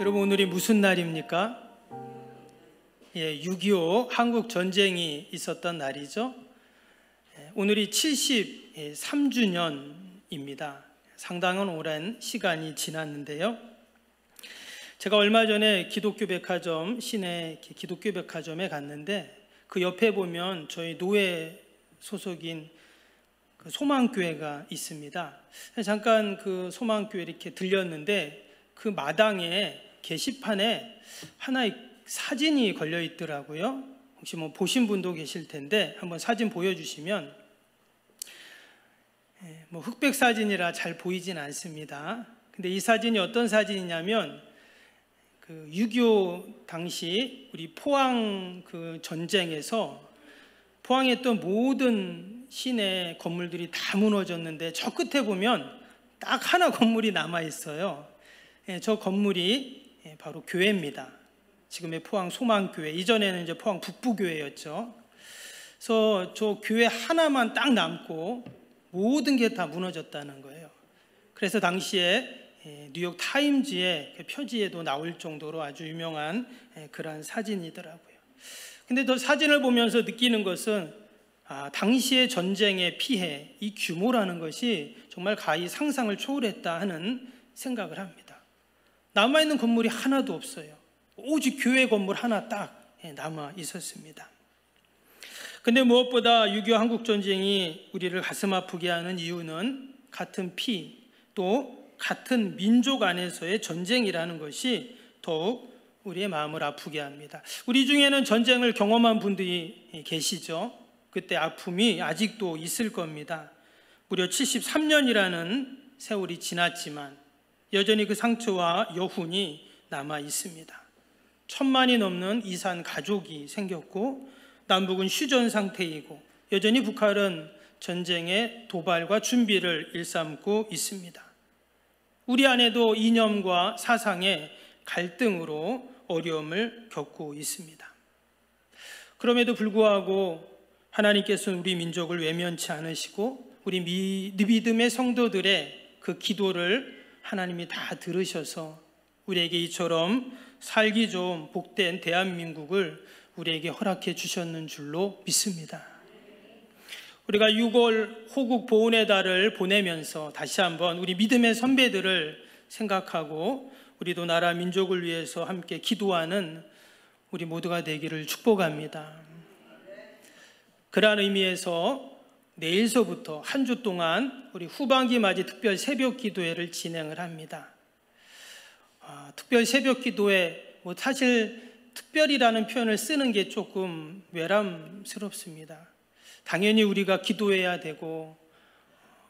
여러분, 오늘이 무슨 날입니까? 6.25 한국 전쟁이 있었던 날이죠. 오늘이 73주년입니다. 상당한 오랜 시간이 지났는데요. 제가 얼마 전에 기독교 백화점, 시내 기독교 백화점에 갔는데 그 옆에 보면 저희 노예 소속인 그 소망교회가 있습니다. 잠깐 그 소망교회 이렇게 들렸는데 그 마당에 게시판에 하나의 사진이 걸려 있더라고요. 혹시 뭐 보신 분도 계실 텐데 한번 사진 보여주시면, 뭐 흑백 사진이라 잘 보이진 않습니다. 근데 이 사진이 어떤 사진이냐면 그 6.25 당시 우리 포항 그 전쟁에서 포항했던 모든 시내 건물들이 다 무너졌는데 저 끝에 보면 딱 하나 건물이 남아 있어요. 저 건물이 바로 교회입니다. 지금의 포항 소망교회, 이전에는 이제 포항 북부교회였죠. 그래서 저 교회 하나만 딱 남고 모든 게 다 무너졌다는 거예요. 그래서 당시에 뉴욕 타임즈의 표지에도 나올 정도로 아주 유명한 그런 사진이더라고요. 근데 저 사진을 보면서 느끼는 것은 당시의 전쟁의 피해, 이 규모라는 것이 정말 가히 상상을 초월했다 하는 생각을 합니다. 남아있는 건물이 하나도 없어요. 오직 교회 건물 하나 딱 남아 있었습니다. 근데 무엇보다 6.25 한국전쟁이 우리를 가슴 아프게 하는 이유는 같은 피, 또 같은 민족 안에서의 전쟁이라는 것이 더욱 우리의 마음을 아프게 합니다. 우리 중에는 전쟁을 경험한 분들이 계시죠. 그때 아픔이 아직도 있을 겁니다. 무려 73년이라는 세월이 지났지만 여전히 그 상처와 여훈이 남아 있습니다. 1000만이 넘는 이산 가족이 생겼고 남북은 휴전 상태이고 여전히 북한은 전쟁의 도발과 준비를 일삼고 있습니다. 우리 안에도 이념과 사상의 갈등으로 어려움을 겪고 있습니다. 그럼에도 불구하고 하나님께서는 우리 민족을 외면치 않으시고 우리 믿음의 성도들의 그 기도를 하나님이 다 들으셔서 우리에게 이처럼 살기 좋은 복된 대한민국을 우리에게 허락해 주셨는 줄로 믿습니다. 우리가 6월 호국 보훈의 달을 보내면서 다시 한번 우리 믿음의 선배들을 생각하고 우리도 나라 민족을 위해서 함께 기도하는 우리 모두가 되기를 축복합니다. 그러한 의미에서 내일서부터 한 주 동안 우리 후반기 맞이 특별 새벽 기도회를 진행을 합니다. 특별 새벽 기도회, 사실 특별이라는 표현을 쓰는 게 조금 외람스럽습니다. 당연히 우리가 기도해야 되고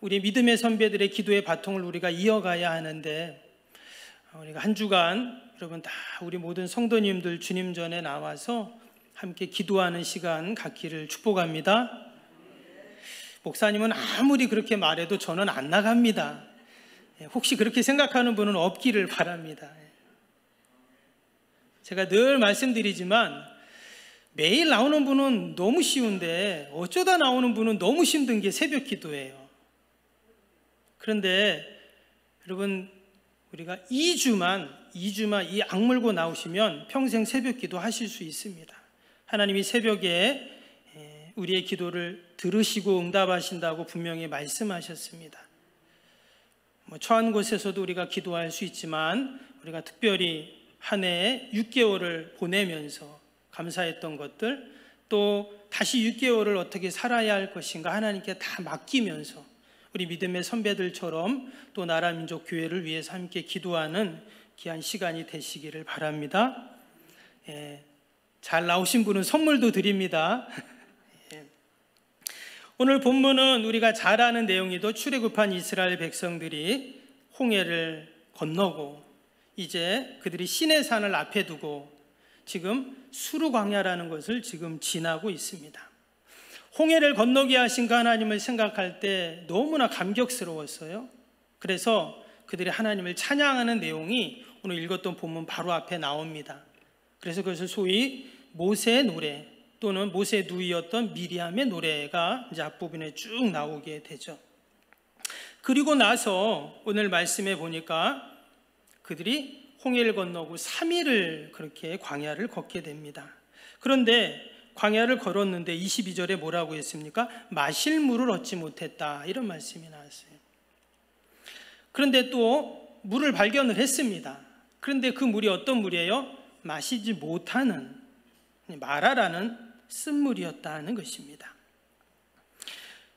우리 믿음의 선배들의 기도의 바통을 우리가 이어가야 하는데 우리가 한 주간 여러분 다 우리 모든 성도님들 주님 전에 나와서 함께 기도하는 시간 갖기를 축복합니다. 목사님은 아무리 그렇게 말해도 저는 안 나갑니다. 혹시 그렇게 생각하는 분은 없기를 바랍니다. 제가 늘 말씀드리지만 매일 나오는 분은 너무 쉬운데 어쩌다 나오는 분은 너무 힘든 게 새벽 기도예요. 그런데 여러분 우리가 2주만 이 악물고 나오시면 평생 새벽 기도 하실 수 있습니다. 하나님이 새벽에 우리의 기도를 들으시고 응답하신다고 분명히 말씀하셨습니다. 처한 곳에서도 우리가 기도할 수 있지만 우리가 특별히 한 해에 6개월을 보내면서 감사했던 것들, 또 다시 6개월을 어떻게 살아야 할 것인가 하나님께 다 맡기면서 우리 믿음의 선배들처럼 또 나라 민족 교회를 위해서 함께 기도하는 귀한 시간이 되시기를 바랍니다. 잘 나오신 분은 선물도 드립니다. 오늘 본문은 우리가 잘 아는 내용이도 출애굽한 이스라엘 백성들이 홍해를 건너고 이제 그들이 시내산을 앞에 두고 지금 수르 광야라는 것을 지금 지나고 있습니다. 홍해를 건너게 하신 그 하나님을 생각할 때 너무나 감격스러웠어요. 그래서 그들이 하나님을 찬양하는 내용이 오늘 읽었던 본문 바로 앞에 나옵니다. 그래서 그것을 소위 모세의 노래 또는 모세의 누이였던 미리암의 노래가 이제 앞부분에 쭉 나오게 되죠. 그리고 나서 오늘 말씀에 보니까 그들이 홍해를 건너고 3일을 그렇게 광야를 걷게 됩니다. 그런데 광야를 걸었는데 22절에 뭐라고 했습니까? 마실 물을 얻지 못했다, 이런 말씀이 나왔어요. 그런데 또 물을 발견을 했습니다. 그런데 그 물이 어떤 물이에요? 마시지 못하는 마라라는 쓴물이었다는 것입니다.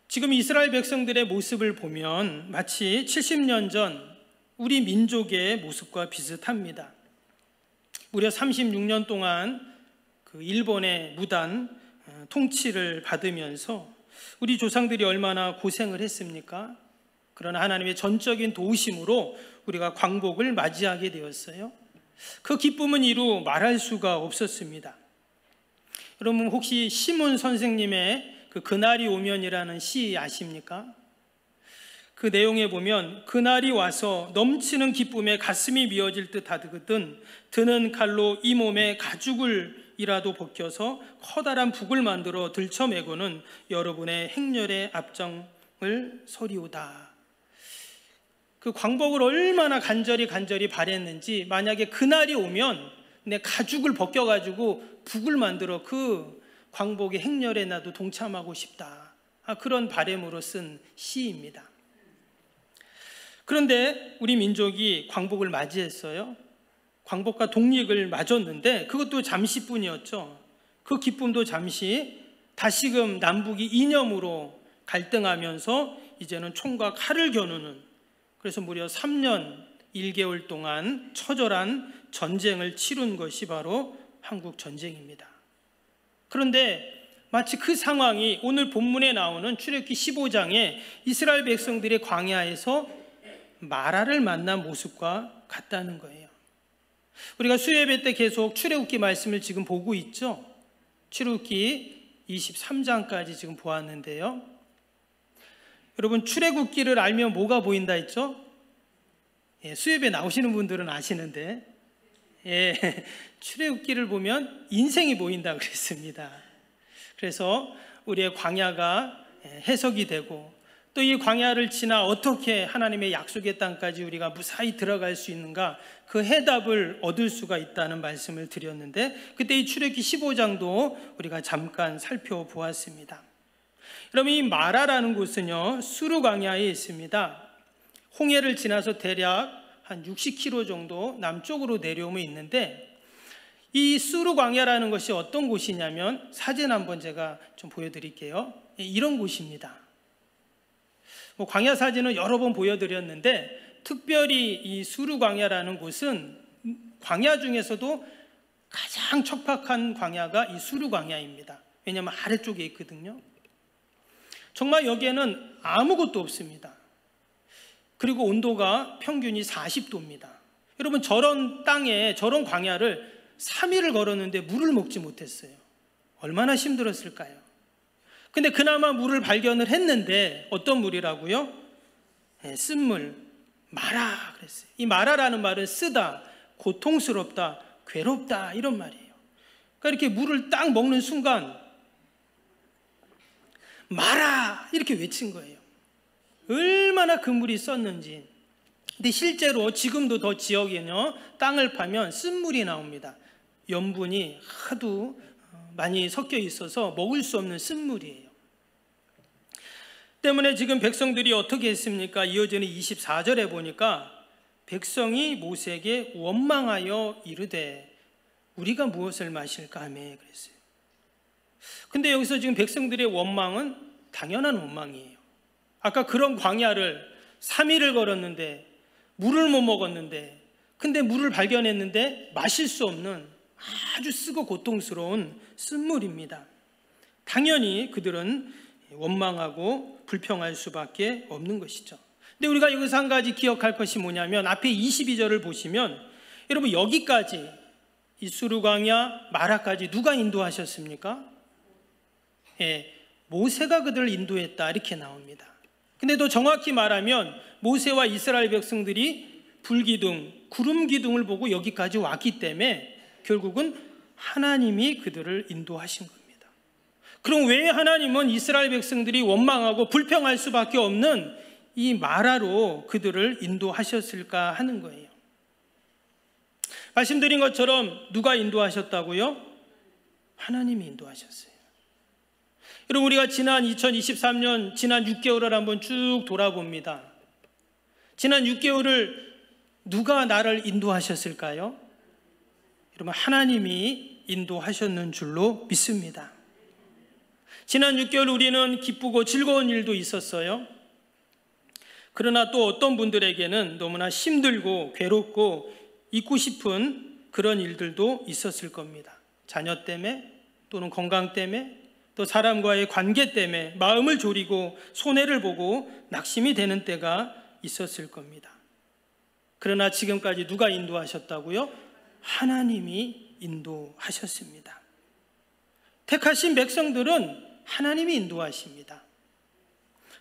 지금 이스라엘 백성들의 모습을 보면 마치 70년 전 우리 민족의 모습과 비슷합니다. 무려 36년 동안 그 일본의 무단 통치를 받으면서 우리 조상들이 얼마나 고생을 했습니까? 그러나 하나님의 전적인 도우심으로 우리가 광복을 맞이하게 되었어요. 그 기쁨은 이루 말할 수가 없었습니다. 여러분 혹시 시몬 선생님의 그 그날이 오면이라는 시 아십니까? 그 내용에 보면 그날이 와서 넘치는 기쁨에 가슴이 미어질 듯 하거든 드는 칼로 이 몸에 가죽을이라도 벗겨서 커다란 북을 만들어 들쳐매고는 여러분의 행렬의 앞장을 서리오다. 그 광복을 얼마나 간절히 바랬는지, 만약에 그날이 오면 내 가죽을 벗겨가지고 북을 만들어 그 광복의 행렬에 나도 동참하고 싶다, 그런 바람으로 쓴 시입니다. 그런데 우리 민족이 광복을 맞이했어요. 광복과 독립을 맞았는데 그것도 잠시뿐이었죠. 그 기쁨도 잠시, 다시금 남북이 이념으로 갈등하면서 이제는 총과 칼을 겨누는, 그래서 무려 3년 1개월 동안 처절한 전쟁을 치룬 것이 바로 한국 전쟁입니다. 그런데 마치 그 상황이 오늘 본문에 나오는 출애굽기 15장에 이스라엘 백성들의 광야에서 마라를 만난 모습과 같다는 거예요. 우리가 수요예배 때 계속 출애굽기 말씀을 지금 보고 있죠. 출애굽기 23장까지 지금 보았는데요. 여러분 출애굽기를 알면 뭐가 보인다 했죠? 수요예배 나오시는 분들은 아시는데, 출애굽기를 보면 인생이 보인다 그랬습니다. 그래서 우리의 광야가 해석이 되고, 또 이 광야를 지나 어떻게 하나님의 약속의 땅까지 우리가 무사히 들어갈 수 있는가, 그 해답을 얻을 수가 있다는 말씀을 드렸는데, 그때 이 출애굽기 15장도 우리가 잠깐 살펴보았습니다. 여러분 이 마라라는 곳은요 수르 광야에 있습니다. 홍해를 지나서 대략 한 60km 정도 남쪽으로 내려오면 있는데, 이 수르 광야라는 것이 어떤 곳이냐면, 사진 한번 제가 좀 보여드릴게요. 이런 곳입니다. 광야 사진을 여러 번 보여드렸는데, 특별히 이 수르 광야라는 곳은 광야 중에서도 가장 척박한 광야가 이 수르 광야입니다. 왜냐하면 아래쪽에 있거든요. 정말 여기에는 아무것도 없습니다. 그리고 온도가 평균이 40도입니다. 여러분 저런 땅에, 저런 광야를 3일을 걸었는데 물을 먹지 못했어요. 얼마나 힘들었을까요? 근데 그나마 물을 발견을 했는데 어떤 물이라고요? 쓴물, 마라 그랬어요. 이 마라라는 말은 쓰다, 고통스럽다, 괴롭다 이런 말이에요. 그러니까 이렇게 물을 딱 먹는 순간 마라 이렇게 외친 거예요. 얼마나 그 물이 썼는지. 근데 실제로 지금도 더 지역에는요 땅을 파면 쓴물이 나옵니다. 염분이 하도 많이 섞여 있어서 먹을 수 없는 쓴물이에요. 때문에 지금 백성들이 어떻게 했습니까? 이어지는 24절에 보니까 백성이 모세에게 원망하여 이르되 우리가 무엇을 마실까 하며 그랬어요. 근데 여기서 지금 백성들의 원망은 당연한 원망이에요. 아까 그런 광야를 3일을 걸었는데 물을 못 먹었는데, 근데 물을 발견했는데 마실 수 없는 아주 쓰고 고통스러운 쓴물입니다. 당연히 그들은 원망하고 불평할 수밖에 없는 것이죠. 근데 우리가 여기서 한 가지 기억할 것이 뭐냐면, 앞에 22절을 보시면 여러분 여기까지 이 수르 광야 마라까지 누가 인도하셨습니까? 모세가 그들을 인도했다 이렇게 나옵니다. 근데 또 정확히 말하면 모세와 이스라엘 백성들이 불기둥, 구름 기둥을 보고 여기까지 왔기 때문에 결국은 하나님이 그들을 인도하신 겁니다. 그럼 왜 하나님은 이스라엘 백성들이 원망하고 불평할 수밖에 없는 이 마라로 그들을 인도하셨을까 하는 거예요. 말씀드린 것처럼 누가 인도하셨다고요? 하나님이 인도하셨어요. 여러분, 우리가 지난 2023년 지난 6개월을 한번 쭉 돌아봅니다. 지난 6개월을 누가 나를 인도하셨을까요? 여러분, 하나님이 인도하셨는 줄로 믿습니다. 지난 6개월 우리는 기쁘고 즐거운 일도 있었어요. 그러나 또 어떤 분들에게는 너무나 힘들고 괴롭고 잊고 싶은 그런 일들도 있었을 겁니다. 자녀 때문에 또는 건강 때문에 또 사람과의 관계 때문에 마음을 졸이고 손해를 보고 낙심이 되는 때가 있었을 겁니다. 그러나 지금까지 누가 인도하셨다고요? 하나님이 인도하셨습니다. 택하신 백성들은 하나님이 인도하십니다.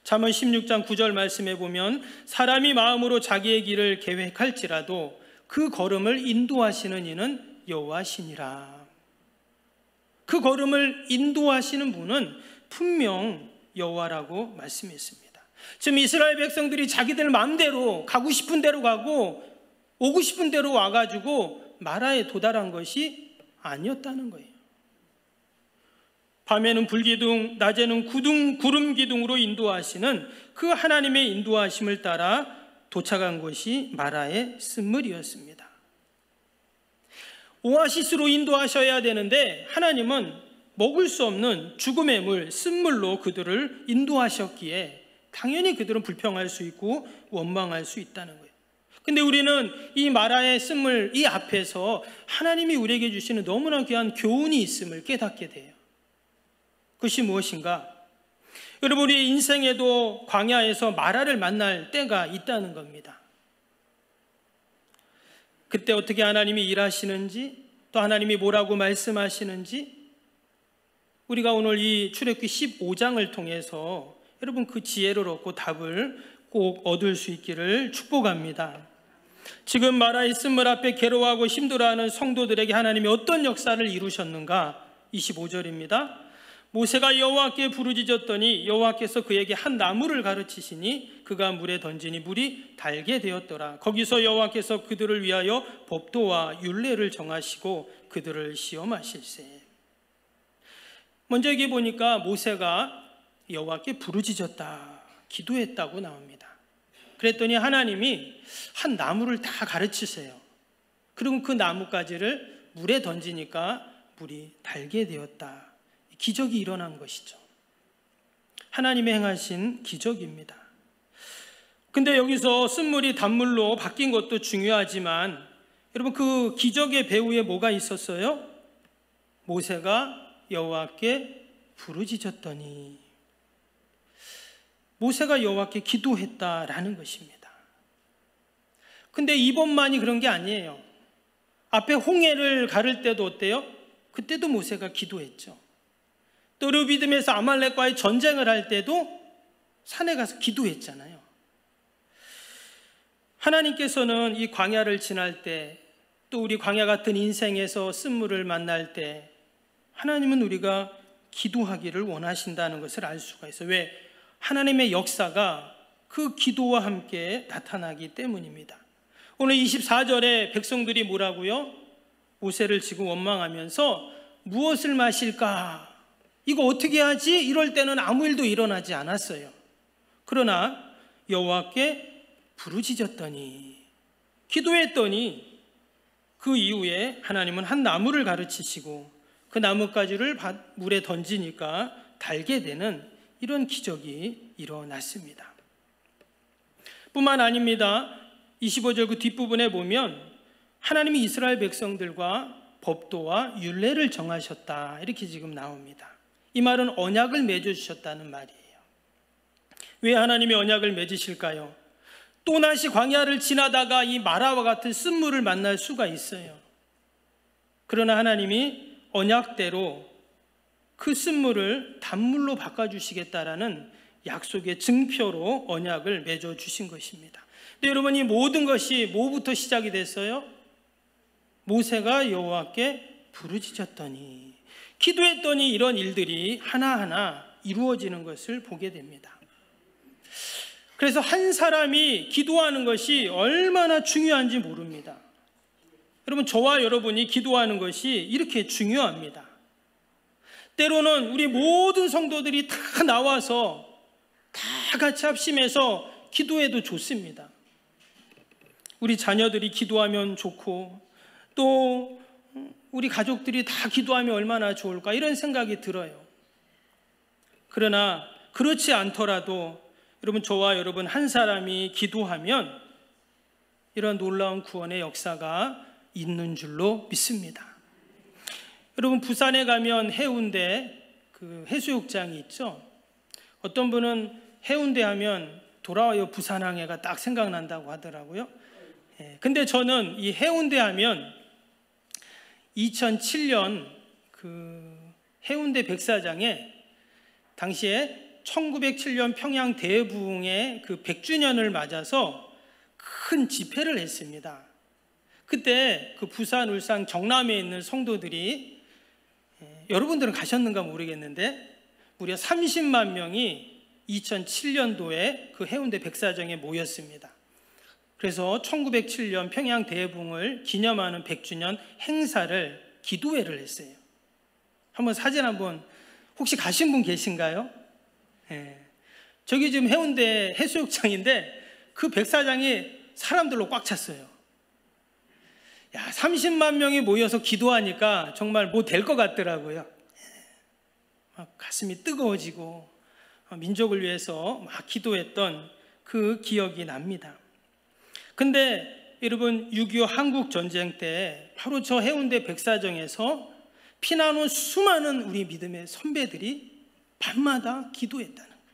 잠언 16장 9절 말씀에 보면 사람이 마음으로 자기의 길을 계획할지라도 그 걸음을 인도하시는 이는 여호와시니라. 그 걸음을 인도하시는 분은 분명 여호와라고 말씀했습니다. 지금 이스라엘 백성들이 자기들 마음대로 가고 싶은 대로 가고 오고 싶은 대로 와가지고 마라에 도달한 것이 아니었다는 거예요. 밤에는 불기둥, 낮에는 구름 기둥으로 인도하시는 그 하나님의 인도하심을 따라 도착한 곳이 마라의 쓴물이었습니다. 오아시스로 인도하셔야 되는데 하나님은 먹을 수 없는 죽음의 물, 쓴물로 그들을 인도하셨기에 당연히 그들은 불평할 수 있고 원망할 수 있다는 거예요. 근데 우리는 이 마라의 쓴물 이 앞에서 하나님이 우리에게 주시는 너무나 귀한 교훈이 있음을 깨닫게 돼요. 그것이 무엇인가? 여러분, 우리 인생에도 광야에서 마라를 만날 때가 있다는 겁니다. 그때 어떻게 하나님이 일하시는지, 또 하나님이 뭐라고 말씀하시는지 우리가 오늘 이 출애굽기 15장을 통해서 여러분 그 지혜를 얻고 답을 꼭 얻을 수 있기를 축복합니다. 지금 마라의 쓴물 앞에 괴로워하고 힘들어하는 성도들에게 하나님이 어떤 역사를 이루셨는가? 25절입니다. 모세가 여호와께 부르짖었더니 여호와께서 그에게 한 나무를 가르치시니 그가 물에 던지니 물이 달게 되었더라. 거기서 여호와께서 그들을 위하여 법도와 율례를 정하시고 그들을 시험하실세. 먼저 여기 보니까 모세가 여호와께 부르짖었다, 기도했다고 나옵니다. 그랬더니 하나님이 한 나무를 다 가르치세요. 그리고 그 나뭇가지를 물에 던지니까 물이 달게 되었다. 기적이 일어난 것이죠. 하나님의 행하신 기적입니다. 근데 여기서 쓴물이 단물로 바뀐 것도 중요하지만 여러분 그 기적의 배후에 뭐가 있었어요? 모세가 여호와께 부르짖었더니, 모세가 여호와께 기도했다라는 것입니다. 근데 이번만이 그런 게 아니에요. 앞에 홍해를 가를 때도 어때요? 그때도 모세가 기도했죠. 또 르비딤에서 아말렉과의 전쟁을 할 때도 산에 가서 기도했잖아요. 하나님께서는 이 광야를 지날 때, 또 우리 광야 같은 인생에서 쓴물을 만날 때 하나님은 우리가 기도하기를 원하신다는 것을 알 수가 있어요. 왜? 하나님의 역사가 그 기도와 함께 나타나기 때문입니다. 오늘 24절에 백성들이 뭐라고요? 모세를 지금 원망하면서 무엇을 마실까? 이거 어떻게 하지? 이럴 때는 아무 일도 일어나지 않았어요. 그러나 여호와께 부르짖었더니, 기도했더니 그 이후에 하나님은 한 나무를 가르치시고 그 나뭇가지를 물에 던지니까 달게 되는 이런 기적이 일어났습니다. 뿐만 아닙니다. 25절 그 뒷부분에 보면 하나님이 이스라엘 백성들과 법도와 율례를 정하셨다, 이렇게 지금 나옵니다. 이 말은 언약을 맺어주셨다는 말이에요. 왜 하나님이 언약을 맺으실까요? 또다시 광야를 지나다가 이 마라와 같은 쓴물을 만날 수가 있어요. 그러나 하나님이 언약대로 그 쓴물을 단물로 바꿔주시겠다라는 약속의 증표로 언약을 맺어주신 것입니다. 근데 여러분, 이 모든 것이 뭐부터 시작이 됐어요? 모세가 여호와께 부르짖었더니, 기도했더니 이런 일들이 하나하나 이루어지는 것을 보게 됩니다. 그래서 한 사람이 기도하는 것이 얼마나 중요한지 모릅니다. 여러분, 저와 여러분이 기도하는 것이 이렇게 중요합니다. 때로는 우리 모든 성도들이 다 나와서 다 같이 합심해서 기도해도 좋습니다. 우리 자녀들이 기도하면 좋고, 또 우리 가족들이 다 기도하면 얼마나 좋을까, 이런 생각이 들어요. 그러나 그렇지 않더라도 여러분, 저와 여러분 한 사람이 기도하면 이런 놀라운 구원의 역사가 있는 줄로 믿습니다. 여러분, 부산에 가면 해운대 그 해수욕장이 있죠. 어떤 분은 해운대 하면 돌아와요 부산항해가 딱 생각난다고 하더라고요. 근데 저는 이 해운대 하면 2007년 그 해운대 백사장에 당시에 1907년 평양 대부흥의 그 100주년을 맞아서 큰 집회를 했습니다. 그때 그 부산, 울산, 경남에 있는 성도들이, 여러분들은 가셨는가 모르겠는데 무려 30만 명이 2007년도에 그 해운대 백사장에 모였습니다. 그래서 1907년 평양 대부흥을 기념하는 100주년 행사를, 기도회를 했어요. 한번 사진 한번, 혹시 가신 분 계신가요? 저기 지금 해운대 해수욕장인데 그 백사장이 사람들로 꽉 찼어요. 야, 30만 명이 모여서 기도하니까 정말 뭐 될 것 같더라고요. 막 가슴이 뜨거워지고 민족을 위해서 막 기도했던 그 기억이 납니다. 근데 여러분, 6.25 한국 전쟁 때 바로 저 해운대 백사장에서 피난 온 수많은 우리 믿음의 선배들이 밤마다 기도했다는 거예요.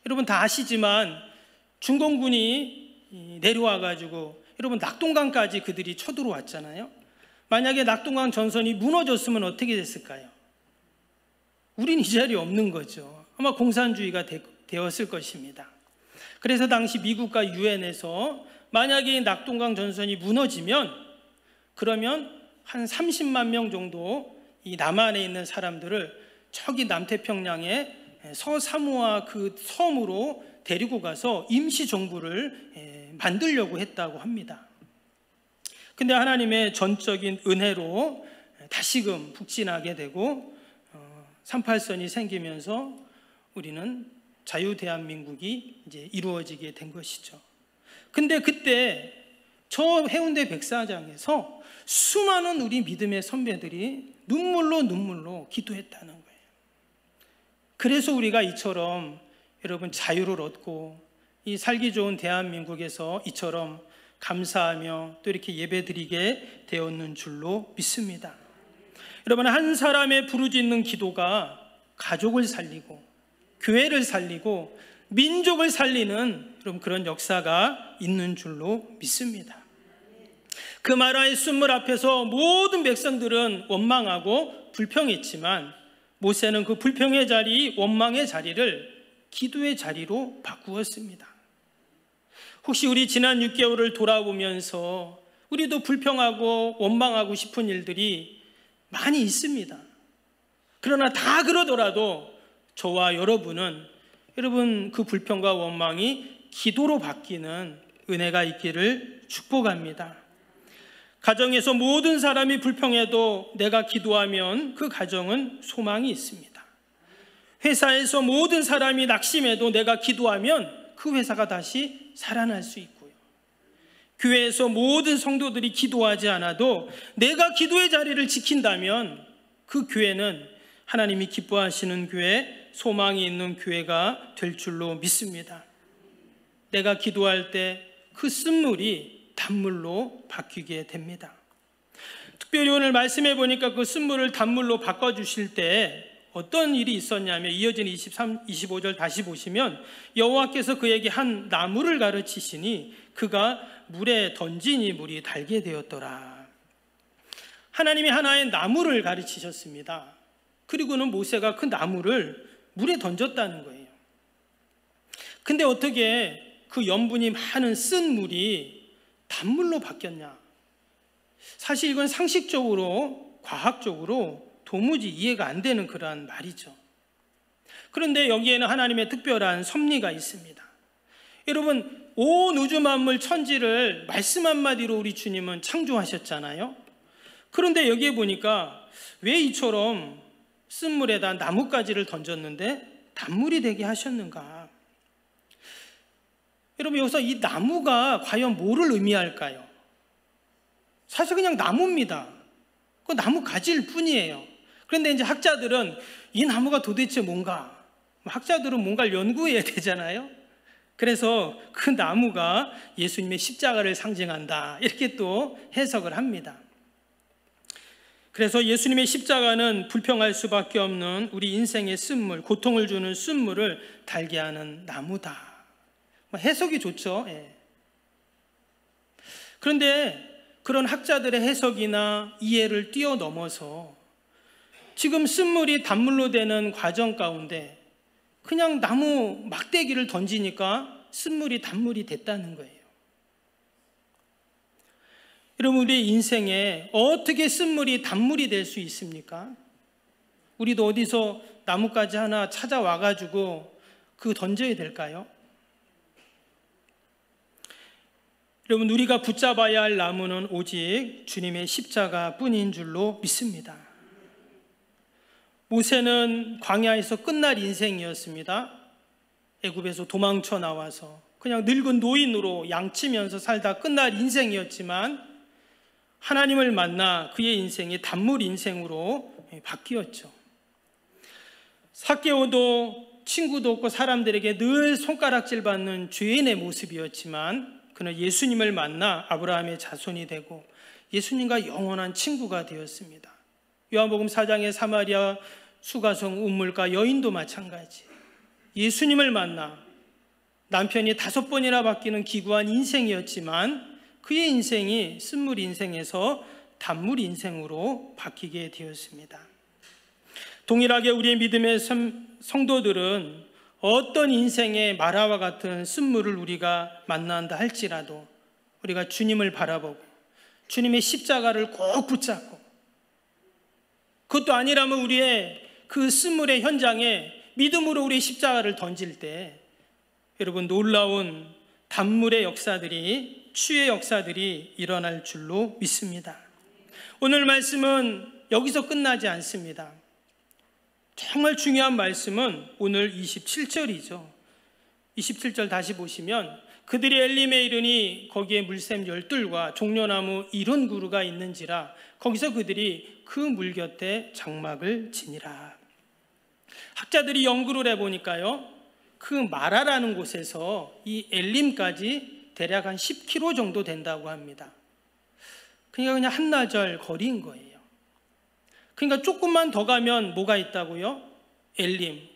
여러분 다 아시지만 중공군이 내려와가지고 여러분 낙동강까지 그들이 쳐들어왔잖아요. 만약에 낙동강 전선이 무너졌으면 어떻게 됐을까요? 우린 이 자리에 없는 거죠. 아마 공산주의가 되었을 것입니다. 그래서 당시 미국과 유엔에서 만약에 낙동강 전선이 무너지면 그러면 한 30만 명 정도 이 남한에 있는 사람들을 저기 남태평양의 서사모아 그 섬으로 데리고 가서 임시정부를 만들려고 했다고 합니다. 근데 하나님의 전적인 은혜로 다시금 북진하게 되고 38선이 생기면서 우리는 자유대한민국이 이제 이루어지게 된 것이죠. 근데 그때 저 해운대 백사장에서 수많은 우리 믿음의 선배들이 눈물로 기도했다는 거예요. 그래서 우리가 이처럼 여러분 자유를 얻고 이 살기 좋은 대한민국에서 이처럼 감사하며 또 이렇게 예배드리게 되었는 줄로 믿습니다. 여러분, 한 사람의 부르짖는 기도가 가족을 살리고 교회를 살리고 민족을 살리는 여러분 그런 역사가 있는 줄로 믿습니다. 그 마라의 순물 앞에서 모든 백성들은 원망하고 불평했지만 모세는 그 불평의 자리, 원망의 자리를 기도의 자리로 바꾸었습니다. 혹시 우리 지난 6개월을 돌아보면서 우리도 불평하고 원망하고 싶은 일들이 많이 있습니다. 그러나 다 그러더라도 저와 여러분은 여러분 그 불평과 원망이 기도로 바뀌는 은혜가 있기를 축복합니다. 가정에서 모든 사람이 불평해도 내가 기도하면 그 가정은 소망이 있습니다. 회사에서 모든 사람이 낙심해도 내가 기도하면 그 회사가 다시 살아날 수 있고요. 교회에서 모든 성도들이 기도하지 않아도 내가 기도의 자리를 지킨다면 그 교회는 하나님이 기뻐하시는 교회, 소망이 있는 교회가 될 줄로 믿습니다. 내가 기도할 때 그 쓴물이 단물로 바뀌게 됩니다. 특별히 오늘 말씀해 보니까 그 쓴물을 단물로 바꿔주실 때 어떤 일이 있었냐면 이어진 23, 25절 다시 보시면 여호와께서 그에게 한 나무를 가르치시니 그가 물에 던지니 물이 달게 되었더라. 하나님이 하나의 나무를 가르치셨습니다. 그리고는 모세가 그 나무를 물에 던졌다는 거예요. 근데 어떻게 그 염분이 많은 쓴 물이 단물로 바뀌었냐? 사실 이건 상식적으로, 과학적으로 도무지 이해가 안 되는 그러한 말이죠. 그런데 여기에는 하나님의 특별한 섭리가 있습니다. 여러분, 온 우주 만물 천지를 말씀 한마디로 우리 주님은 창조하셨잖아요. 그런데 여기에 보니까 왜 이처럼 쓴물에다 나뭇가지를 던졌는데 단물이 되게 하셨는가? 여러분, 여기서 이 나무가 과연 뭐를 의미할까요? 사실 그냥 나무입니다. 그 나무 가지일 뿐이에요. 그런데 이제 학자들은 이 나무가 도대체 뭔가, 학자들은 뭔가를 연구해야 되잖아요. 그래서 그 나무가 예수님의 십자가를 상징한다, 이렇게 또 해석을 합니다. 그래서 예수님의 십자가는 불평할 수밖에 없는 우리 인생의 쓴물, 고통을 주는 쓴물을 달게 하는 나무다. 해석이 좋죠. 예. 그런데 그런 학자들의 해석이나 이해를 뛰어넘어서 지금 쓴물이 단물로 되는 과정 가운데 그냥 나무 막대기를 던지니까 쓴물이 단물이 됐다는 거예요. 여러분, 우리 인생에 어떻게 쓴물이 단물이 될 수 있습니까? 우리도 어디서 나뭇가지 하나 찾아와가지고 그거 던져야 될까요? 여러분, 우리가 붙잡아야 할 나무는 오직 주님의 십자가 뿐인 줄로 믿습니다. 모세는 광야에서 끝날 인생이었습니다. 애굽에서 도망쳐 나와서 그냥 늙은 노인으로 양치면서 살다 끝날 인생이었지만 하나님을 만나 그의 인생이 단물 인생으로 바뀌었죠. 삭개오도 친구도 없고 사람들에게 늘 손가락질 받는 죄인의 모습이었지만 그는 예수님을 만나 아브라함의 자손이 되고 예수님과 영원한 친구가 되었습니다. 요한복음 4장의 사마리아 수가성 운물가 여인도 마찬가지. 예수님을 만나 남편이 5번이나 바뀌는 기구한 인생이었지만 그의 인생이 쓴물 인생에서 단물 인생으로 바뀌게 되었습니다. 동일하게 우리의 믿음의 성도들은 어떤 인생의 마라와 같은 쓴물을 우리가 만난다 할지라도 우리가 주님을 바라보고 주님의 십자가를 꼭 붙잡고, 그것도 아니라면 우리의 그 쓴물의 현장에 믿음으로 우리의 십자가를 던질 때 여러분, 놀라운 단물의 역사들이, 치유의 역사들이 일어날 줄로 믿습니다. 오늘 말씀은 여기서 끝나지 않습니다. 정말 중요한 말씀은 오늘 27절이죠. 27절 다시 보시면 그들이 엘림에 이르니 거기에 물샘 12과 종려나무 70그루가 있는지라 거기서 그들이 그 물 곁에 장막을 지니라. 학자들이 연구를 해보니까요, 그 마라라는 곳에서 이 엘림까지 대략 한 10km 정도 된다고 합니다. 그러니까 그냥 한나절 거리인 거예요. 그러니까 조금만 더 가면 뭐가 있다고요? 엘림.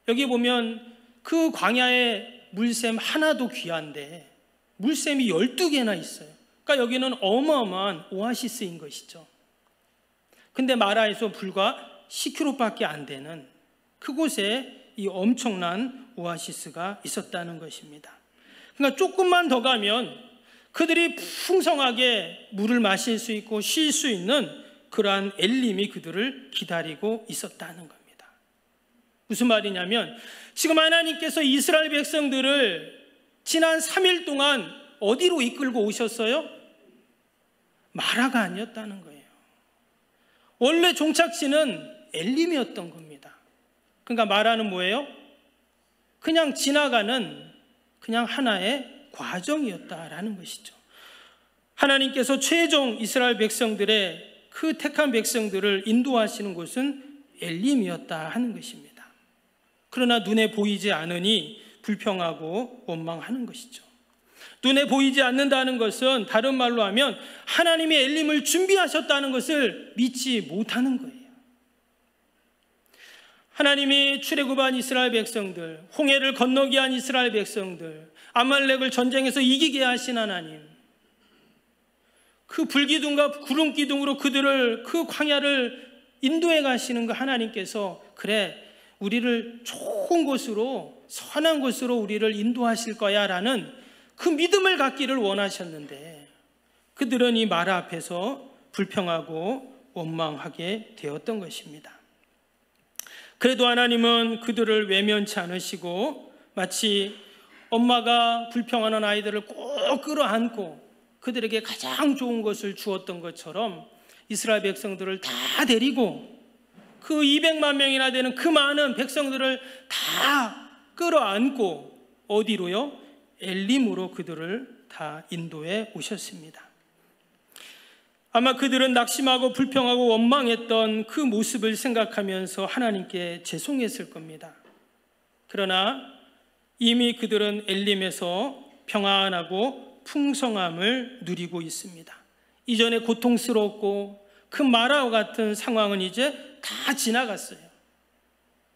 여기 보면 그 광야에 물샘 하나도 귀한데 물샘이 12개나 있어요. 그러니까 여기는 어마어마한 오아시스인 것이죠. 근데 마라에서 불과 10km밖에 안 되는 그곳에 이 엄청난 오아시스가 있었다는 것입니다. 그러니까 조금만 더 가면 그들이 풍성하게 물을 마실 수 있고 쉴 수 있는 그러한 엘림이 그들을 기다리고 있었다는 겁니다. 무슨 말이냐면 지금 하나님께서 이스라엘 백성들을 지난 3일 동안 어디로 이끌고 오셨어요? 마라가 아니었다는 거예요. 원래 종착지는 엘림이었던 겁니다. 그러니까 마라는 뭐예요? 그냥 지나가는 그냥 하나의 과정이었다라는 것이죠. 하나님께서 최종 이스라엘 백성들의 그 택한 백성들을 인도하시는 곳은 엘림이었다 하는 것입니다. 그러나 눈에 보이지 않으니 불평하고 원망하는 것이죠. 눈에 보이지 않는다는 것은 다른 말로 하면 하나님이 엘림을 준비하셨다는 것을 믿지 못하는 거예요. 하나님이 출애굽한 이스라엘 백성들, 홍해를 건너게 한 이스라엘 백성들, 아말렉을 전쟁에서 이기게 하신 하나님, 그 불기둥과 구름기둥으로 그들을 그 광야를 인도해 가시는 그 하나님께서 그래 우리를 좋은 곳으로, 선한 곳으로 우리를 인도하실 거야 라는 그 믿음을 갖기를 원하셨는데 그들은 이 마라 앞에서 불평하고 원망하게 되었던 것입니다. 그래도 하나님은 그들을 외면치 않으시고 마치 엄마가 불평하는 아이들을 꼭 끌어안고 그들에게 가장 좋은 것을 주었던 것처럼 이스라엘 백성들을 다 데리고 그 200만 명이나 되는 그 많은 백성들을 다 끌어안고 어디로요? 엘림으로 그들을 다 인도해 오셨습니다. 아마 그들은 낙심하고 불평하고 원망했던 그 모습을 생각하면서 하나님께 죄송했을 겁니다. 그러나 이미 그들은 엘림에서 평안하고 풍성함을 누리고 있습니다. 이전에 고통스럽고 그 마라와 같은 상황은 이제 다 지나갔어요.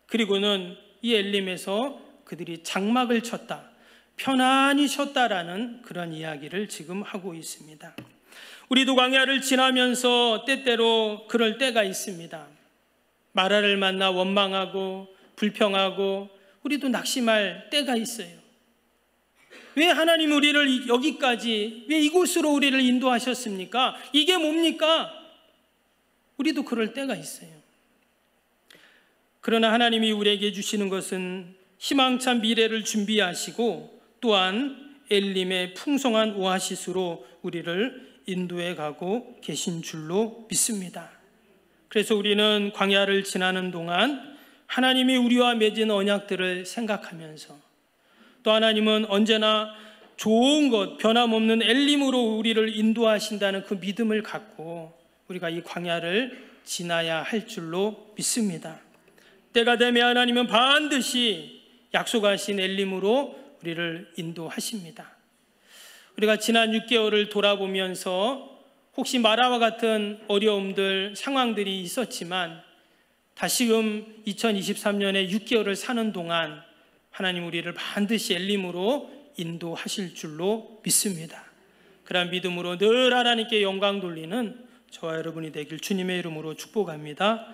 그리고는 이 엘림에서 그들이 장막을 쳤다, 편안히 쉬었다라는 그런 이야기를 지금 하고 있습니다. 우리도 광야를 지나면서 때때로 그럴 때가 있습니다. 마라를 만나 원망하고 불평하고 우리도 낙심할 때가 있어요. 왜 하나님 우리를 여기까지, 왜 이곳으로 우리를 인도하셨습니까? 이게 뭡니까? 우리도 그럴 때가 있어요. 그러나 하나님이 우리에게 주시는 것은 희망찬 미래를 준비하시고 또한 엘림의 풍성한 오아시스로 우리를 인도해 가고 계신 줄로 믿습니다. 그래서 우리는 광야를 지나는 동안 하나님이 우리와 맺은 언약들을 생각하면서 또 하나님은 언제나 좋은 것, 변함없는 엘림으로 우리를 인도하신다는 그 믿음을 갖고 우리가 이 광야를 지나야 할 줄로 믿습니다. 때가 되면 하나님은 반드시 약속하신 엘림으로 우리를 인도하십니다. 우리가 지난 6개월을 돌아보면서 혹시 마라와 같은 어려움들, 상황들이 있었지만 다시금 2023년에 6개월을 사는 동안 하나님 우리를 반드시 엘림으로 인도하실 줄로 믿습니다. 그런 믿음으로 늘 하나님께 영광 돌리는 저와 여러분이 되길 주님의 이름으로 축복합니다.